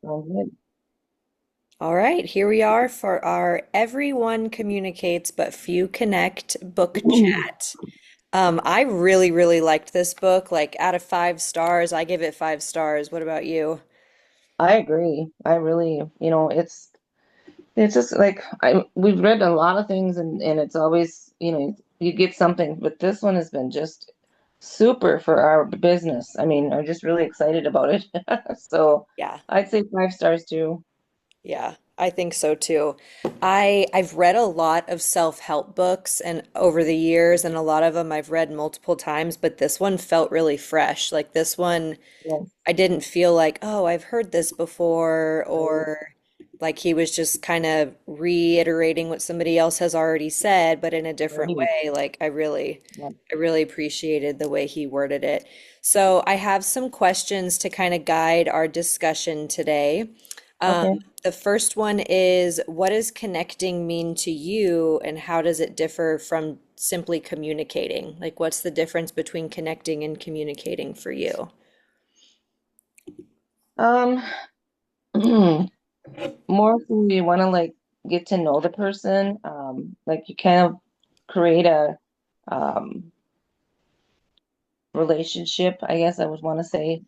Sounds good. All right, here we are for our Everyone Communicates But Few Connect book chat. I really, really liked this book. Like out of 5 stars, I give it 5 stars. What about you? I agree. I really, it's just like we've read a lot of things and it's always, you get something, but this one has been just super for our business. I mean, I'm just really excited about it. So Yeah. I'd say 5 stars too. Yeah, I think so too. I've read a lot of self-help books and over the years, and a lot of them I've read multiple times, but this one felt really fresh. Like this one, Yes, I didn't feel like, oh, I've heard this before, right, or like he was just kind of reiterating what somebody else has already said, but in a different right. way. Like Yeah. I really appreciated the way he worded it. So I have some questions to kind of guide our discussion today. Um, Okay. the first one is, what does connecting mean to you, and how does it differ from simply communicating? Like, what's the difference between connecting and communicating for you? Um, more so you want to like get to know the person. Like you kind of create a um relationship, I guess I would want to say.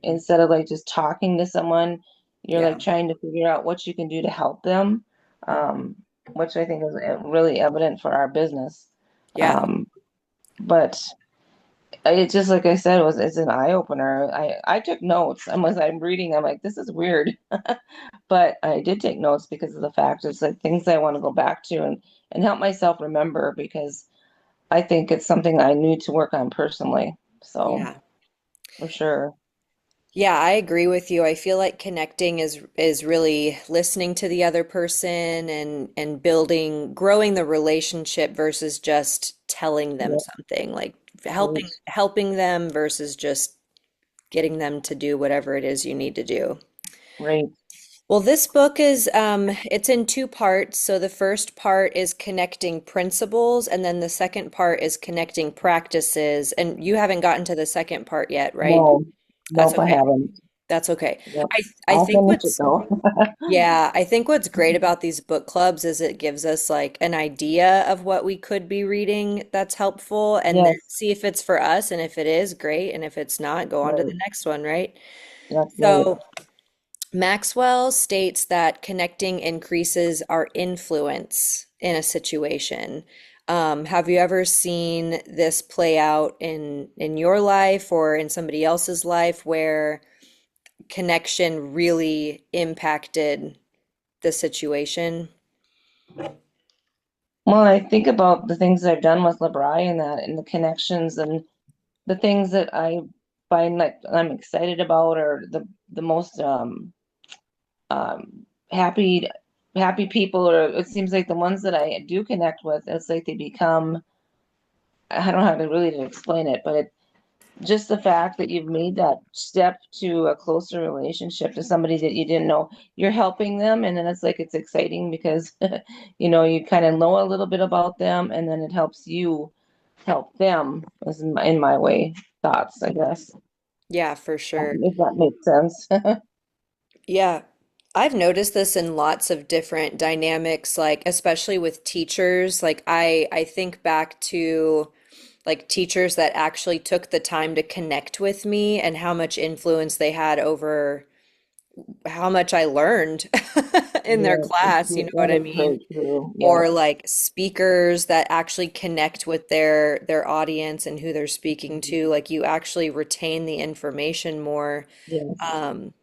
Instead of like just talking to someone, you're Yeah. like trying to figure out what you can do to help them, um, which I think is really evident for our business. Yeah. Um, but it just like I said, it's an eye opener. I took notes. I'm reading, I'm like, this is weird. But I did take notes because of the fact it's like things I want to go back to and help myself remember because I think it's something I need to work on personally. So Yeah. for sure. Yeah, I agree with you. I feel like connecting is really listening to the other person and building, growing the relationship versus just telling them Yep, something, like right, helping them versus just getting them to do whatever it is you need to do. right. Well, this book is it's in 2 parts. So the first part is connecting principles, and then the second part is connecting practices. And you haven't gotten to the second part yet, right? No, That's nope, I okay. haven't. That's okay. Yep. I I'll think finish it what's though. yeah, I think what's great about these book clubs is it gives us like an idea of what we could be reading that's helpful, and then Yes, see if it's for us, and if it is, great, and if it's not, go on to the right. next one, right? That's right. So Maxwell states that connecting increases our influence in a situation. Have you ever seen this play out in your life or in somebody else's life where connection really impacted the situation? Well, I think about the things I've done with LeBri and that and the connections and the things that I find like I'm excited about or the most happy people or it seems like the ones that I do connect with, it's like they become I don't know how to really to explain it, but just the fact that you've made that step to a closer relationship to somebody that you didn't know, you're helping them, and then it's like it's exciting because you kind of know a little bit about them, and then it helps you help them, is in my way thoughts, I guess, Yeah, for sure. if that makes sense. Yeah. I've noticed this in lots of different dynamics, like especially with teachers. Like I think back to like teachers that actually took the time to connect with me and how much influence they had over how much I learned in their Yes, class, you know what I that is mean? very true. Or Yes. like speakers that actually connect with their audience and who they're speaking to. Like you actually retain the information more. Yes. Um,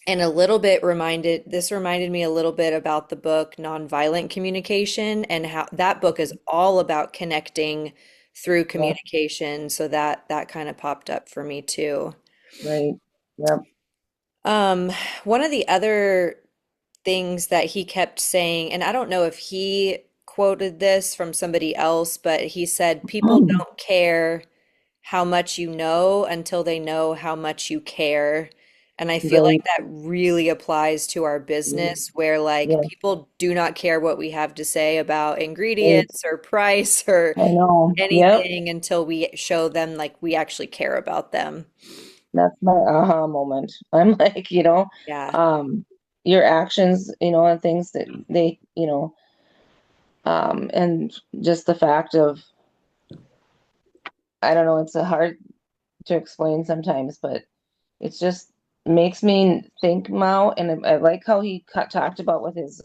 and a little bit this reminded me a little bit about the book Nonviolent Communication and how that book is all about connecting through Yep. communication. So that kind of popped up for me too. Right. Yep. Um, one of the other things that he kept saying, and I don't know if he quoted this from somebody else, but he said, people don't care how much you know until they know how much you care. And I feel like Right. that really applies to our business, where like Yes. people do not care what we have to say about Right. ingredients or price or I know. Yep. anything until we show them like we actually care about them. That's my aha moment. I'm like, Yeah. um, your actions, and things that they, and just the fact of, I don't know, it's a hard to explain sometimes, but it's just makes me think, Mao, and I like how he talked about with his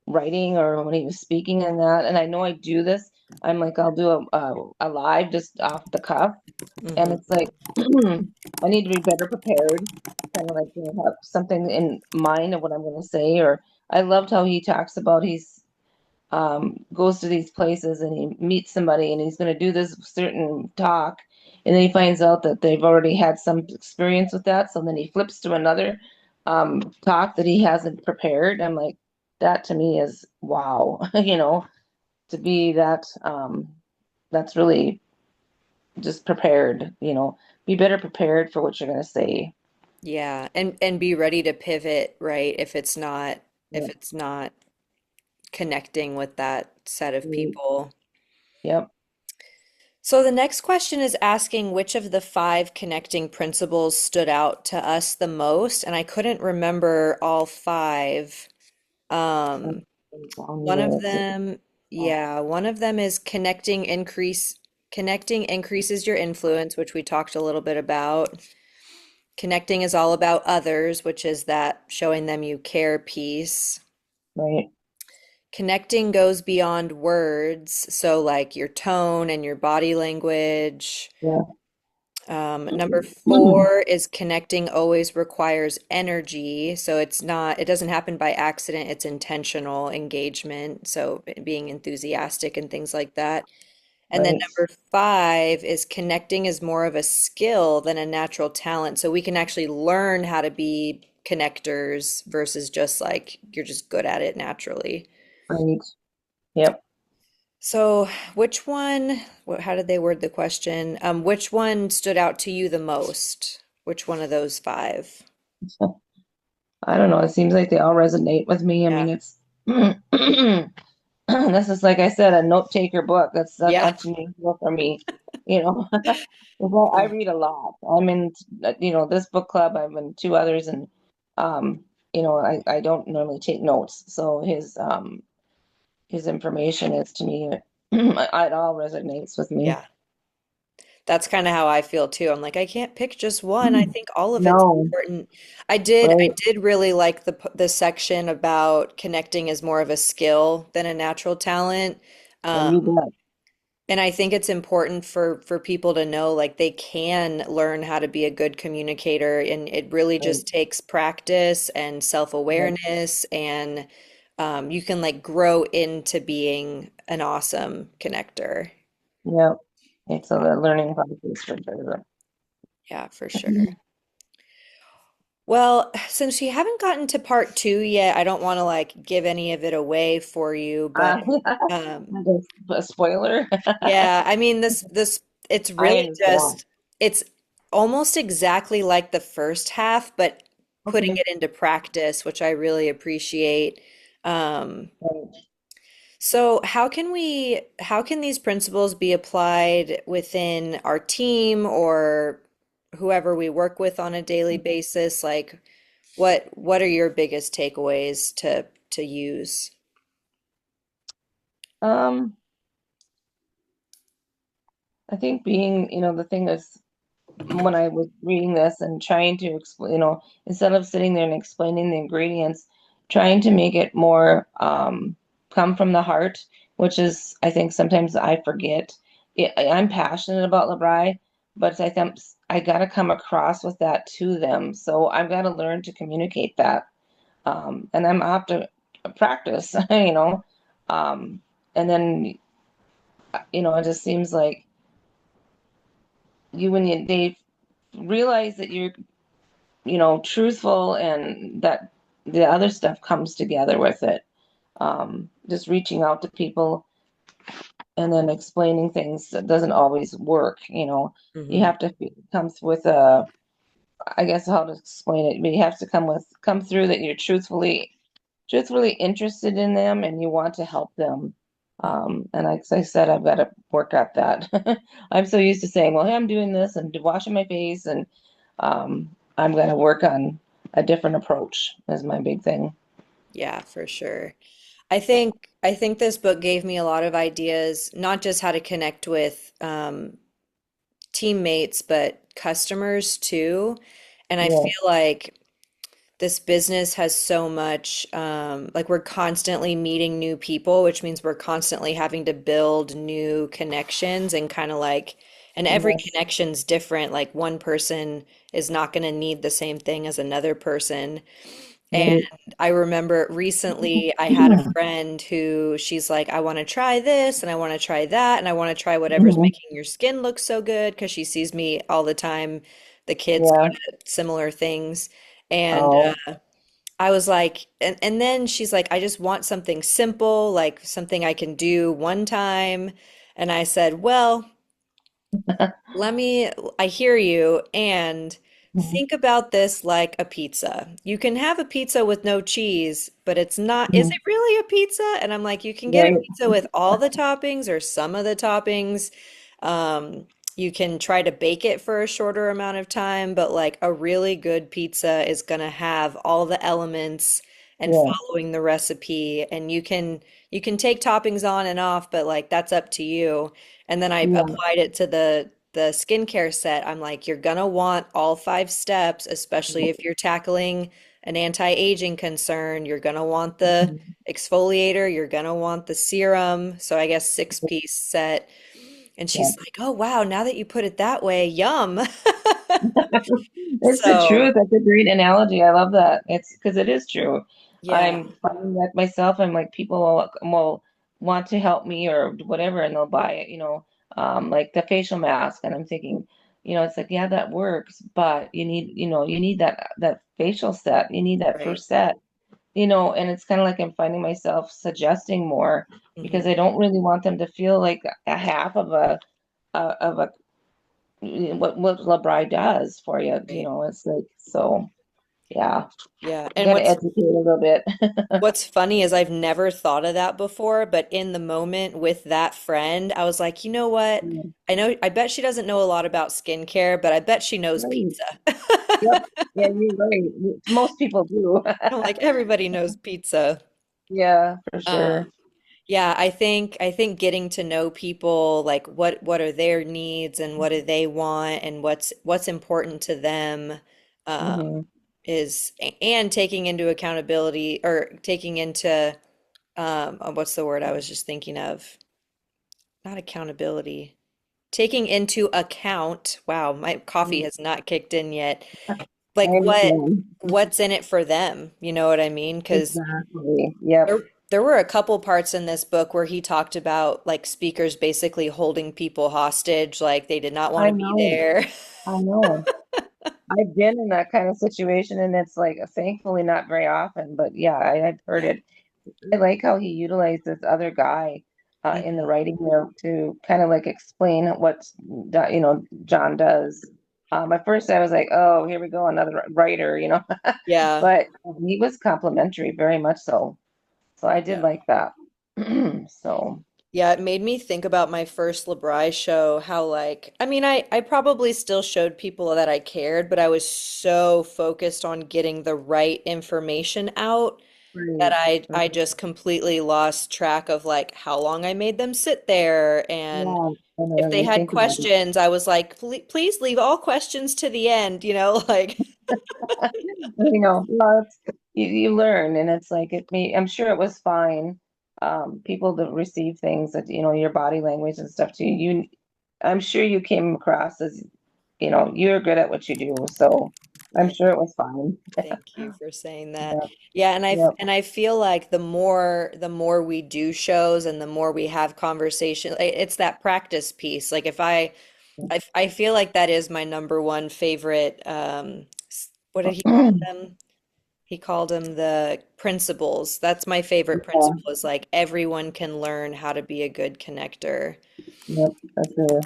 writing or when he was speaking and that. And I know I do this. I'm like, I'll do a live just off the cuff, and Hmm. it's like I need to be better prepared, kind of like have something in mind of what I'm going to say. Or I loved how he talks about he's goes to these places and he meets somebody and he's going to do this certain talk, and then he finds out that they've already had some experience with that. So then he flips to another talk that he hasn't prepared. I'm like, that to me is wow, to be that that's really just prepared, be better prepared for what you're going to say. Yeah, and be ready to pivot, right? If Yeah. it's not connecting with that set of Mm. people. Yep. So the next question is asking which of the five connecting principles stood out to us the most, and I couldn't remember all five. I'm Um, down one of with it. them, yeah, one of them is connecting increases your influence, which we talked a little bit about. Connecting is all about others, which is that showing them you care piece. Right. Connecting goes beyond words, so like your tone and your body language. Yeah. Number four is connecting always requires energy. So it doesn't happen by accident, it's intentional engagement. So being enthusiastic and things like that. And then Right. number five is connecting is more of a skill than a natural talent. So we can actually learn how to be connectors versus just like you're just good at it naturally. Right. Yep. So, how did they word the question? Which one stood out to you the most? Which one of those five? I don't know. It seems like they all resonate with me. I Yeah. mean, it's this is like I said, a note taker book. Yeah. That's unusual for me, you know. Well, I read a lot. I'm in, this book club. I'm in two others, and um, I don't normally take notes. So his information is to me, it all resonates with me. Yeah. That's kind of how I feel too. I'm like, I can't pick just one. I think all of it's No, important. I right? did really like the section about connecting as more of a skill than a natural talent. And Um, you bet. And I think it's important for people to know like they can learn how to be a good communicator, and it really Right. just takes practice and Yep. self-awareness, and you can like grow into being an awesome connector. Yep. It's a learning process for sure. Yeah, for sure. Well, since we haven't gotten to part two yet, I don't want to like give any of it away for you, but um, Just a spoiler. yeah, I mean it's I really understand. just it's almost exactly like the first half, but putting Okay. it into practice, which I really appreciate. Um, Right. so how can these principles be applied within our team or whoever we work with on a daily basis? Like what are your biggest takeaways to use? Um, I think being, the thing is when I was reading this and trying to explain, instead of sitting there and explaining the ingredients, trying to make it more come from the heart, which is, I think sometimes I forget. I'm passionate about LeBron, but I think I got to come across with that to them. So I've got to learn to communicate that. And I'm off to practice, Um, and then, it just seems like when they realize that you're truthful and that the other stuff comes together with it. Just reaching out to people and then explaining things that doesn't always work. You Hmm. have to come with a, I guess how to explain it, but you have to come through that you're truthfully interested in them and you want to help them. And like I said, I've got to work at that. I'm so used to saying, well, hey, I'm doing this and washing my face and I'm going to work on a different approach is my big thing. Yeah, for sure. I think this book gave me a lot of ideas, not just how to connect with teammates, but customers too. And I feel Yes. like this business has so much, like we're constantly meeting new people, which means we're constantly having to build new connections and kind of like, and every Yes. connection's different. Like one person is not going to need the same thing as another person. And Right. I remember recently I had a friend who she's like, I want to try this and I want to try that and I want to try whatever's Mhm. making your skin look so good because she sees me all the time. The kids go Yeah. to similar things. And Oh. I was like, and then she's like, I just want something simple, like something I can do one time. And I said, well, let me, I hear you. And think about this like a pizza. You can have a pizza with no cheese, but it's not, is Mhm. it really a pizza? And I'm like, you can get a Right. pizza with all the toppings or some of the toppings. Um, you can try to bake it for a shorter amount of time, but like a really good pizza is going to have all the elements and Yeah. following the recipe. And you can take toppings on and off, but like that's up to you. And then I Yeah. applied it to the skincare set. I'm like, you're gonna want all 5 steps, especially if you're tackling an anti-aging concern. You're gonna want the Mhm. exfoliator, you're gonna want the serum. So I guess 6-piece set. And Yeah. she's like, oh wow, now that you put it that way, yum. It's the So truth. That's a great analogy. I love that. It's because it is true. yeah, I'm finding that myself. I'm like people will want to help me or whatever, and they'll buy it. Like the facial mask, and I'm thinking, it's like yeah, that works, but you need that facial set. You need that right. first set. And it's kind of like I'm finding myself suggesting more because Hmm. I don't really want them to feel like a half of a what LeBri does for you. Right. It's like so. Yeah, Yeah. you And got to what's educate a little bit. What's funny is I've never thought of that before, but in the moment with that friend, I was like, you know what? Mm, I bet she doesn't know a lot about skincare, but I bet she knows right. pizza. Yep. Yeah, you're right. Most people do. I'm like, everybody knows pizza. Yeah, for Um, sure. yeah, I think getting to know people, like what are their needs and what do they want and what's important to them, um, Hmm. and taking into accountability or taking into what's the word I was just thinking of? Not accountability. Taking into account, wow, my coffee has not kicked in yet. I Like understand. what's in it for them? You know what I mean? Because Exactly. Yep. there were a couple parts in this book where he talked about like speakers basically holding people hostage, like they did not want I to be know. there. I know. I've been in that kind of situation, and it's like thankfully not very often, but yeah, I've heard Yeah. it. I like how he utilized this other guy in the Mhm. writing there to kind of like explain what John does. At first, I was like, "Oh, here we go, another writer," Yeah. but he was complimentary, very much so. So I did Yeah. like that. So, Yeah, it made me think about my first LeBri show, how like, I mean, I probably still showed people that I cared, but I was so focused on getting the right information out that right. I just completely lost track of like how long I made them sit there. And Yeah, I if know they you had think about it. questions, I was like, please leave all questions to the end, like, Well, you learn, and it's like I'm sure it was fine. People that receive things that, your body language and stuff too. I'm sure you came across as, you're good at what you do, so I'm yeah. sure it was fine. Thank you for saying that. Yeah, Yeah, and I yeah. and I feel like the more we do shows and the more we have conversation, it's that practice piece. Like if I feel like that is my number one favorite. What did he call them? He called them the principles. That's my favorite Yeah, principle is like everyone can learn how to be a good connector. yep, that's a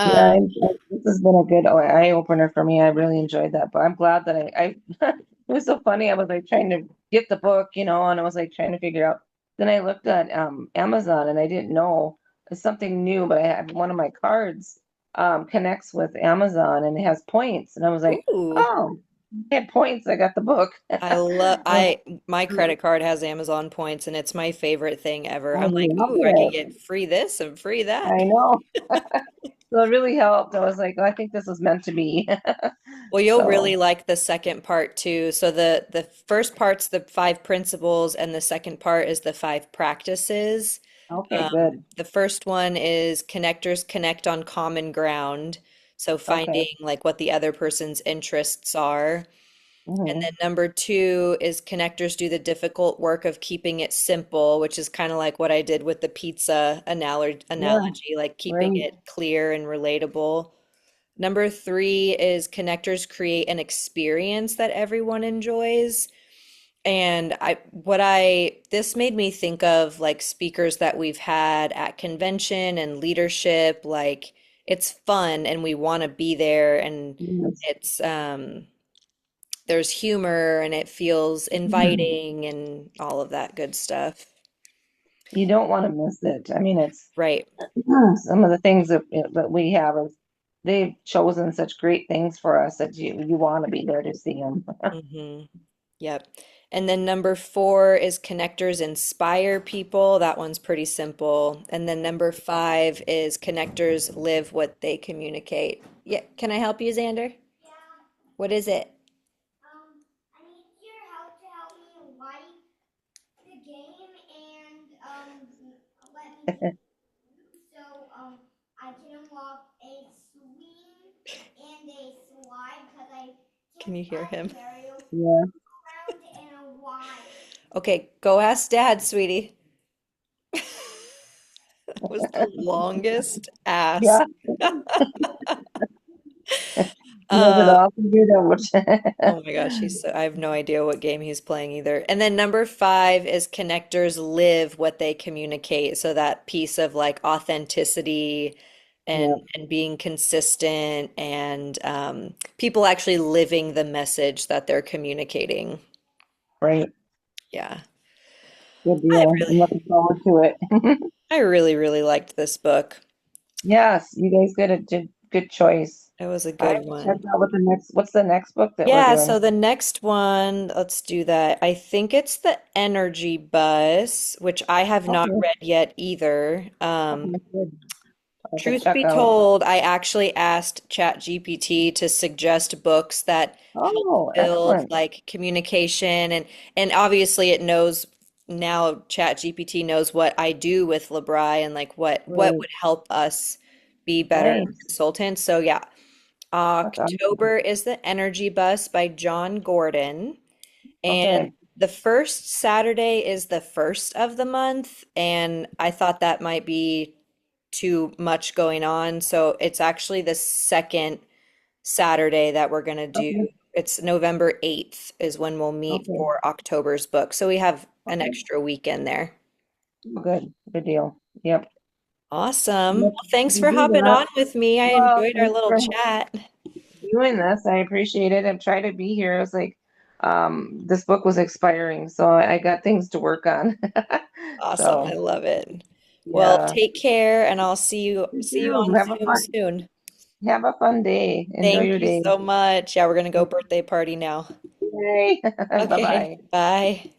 yeah. Um, This has been a good eye opener for me. I really enjoyed that, but I'm glad that it was so funny. I was like trying to get the book, and I was like trying to figure out. Then I looked at Amazon and I didn't know it's something new, but I had one of my cards. connects with Amazon and it has points. And I was like, Ooh. oh, I had points. I got the book. I love I my credit card has Amazon points and it's my favorite thing ever. I'm like, love ooh, I can it. get free this and free that. I know. So it really helped. I was like, oh, I think this was meant to be. Well, you'll really So, like the second part too. So the first part's the five principles and the second part is the five practices. okay, good. The first one is connectors connect on common ground. So Okay. finding like what the other person's interests are. And Hmm. then number two is connectors do the difficult work of keeping it simple, which is kind of like what I did with the pizza Yeah, analogy, like keeping right. it clear and relatable. Number three is connectors create an experience that everyone enjoys. And this made me think of like speakers that we've had at convention and leadership. Like it's fun and we want to be there and Yes. it's, there's humor and it feels Mhm. inviting and all of that good stuff. You don't want to miss it. I mean, it's Right. some of the things that we have is they've chosen such great things for us that you want to be there to see them. Hmm. Yep. And then number four is connectors inspire people. That one's pretty simple. And then number five is connectors live what they communicate. Yeah. Can I help you, Xander? What is it? I need your help to help me like the game and let me pick so I can unlock a swing and a slide because I Can tipped you hear a him? carry Yeah. around and a wide. Okay, go ask Dad, sweetie. That was the longest ask. Yeah. He has it Uh, all figured out. Oh my gosh, I have no idea what game he's playing either. And then number five is connectors live what they communicate. So that piece of like authenticity Yeah, and being consistent and people actually living the message that they're communicating. right. Yeah. Good I deal. I'm really looking forward to it. I really, really liked this book. Yes, you guys did good choice. It was a I have good to check one. out what's the next book that we're Yeah, doing? so the next one, let's do that. I think it's the Energy Bus, which I have not Okay, read yet either. okay, good. I have to Truth check be out. told, I actually asked ChatGPT to suggest books that help Oh, build excellent. like communication and obviously it knows now ChatGPT knows what I do with Labri and like what Right. would help us be better Nice. consultants. So yeah, That's awesome. October is the Energy Bus by John Gordon. And Okay. the first Saturday is the first of the month. And I thought that might be too much going on. So it's actually the second Saturday that we're going to do. Okay. It's November 8th is when we'll meet Okay. for October's book. So we have an Okay. extra weekend there. Good. Good deal. Yep. Awesome. Yep. Well, thanks We for do hopping that. on with me. I Well, enjoyed our thanks little for chat. doing this. I appreciate it. I'm trying to be here. I was like, this book was expiring, so I got things to work on. Awesome. I So love it. Well, yeah. take care and I'll You see you too. on Zoom soon. Have a fun day. Enjoy Thank your you day. so much. Yeah, we're gonna go birthday party now. Yay. Bye Okay, bye. bye.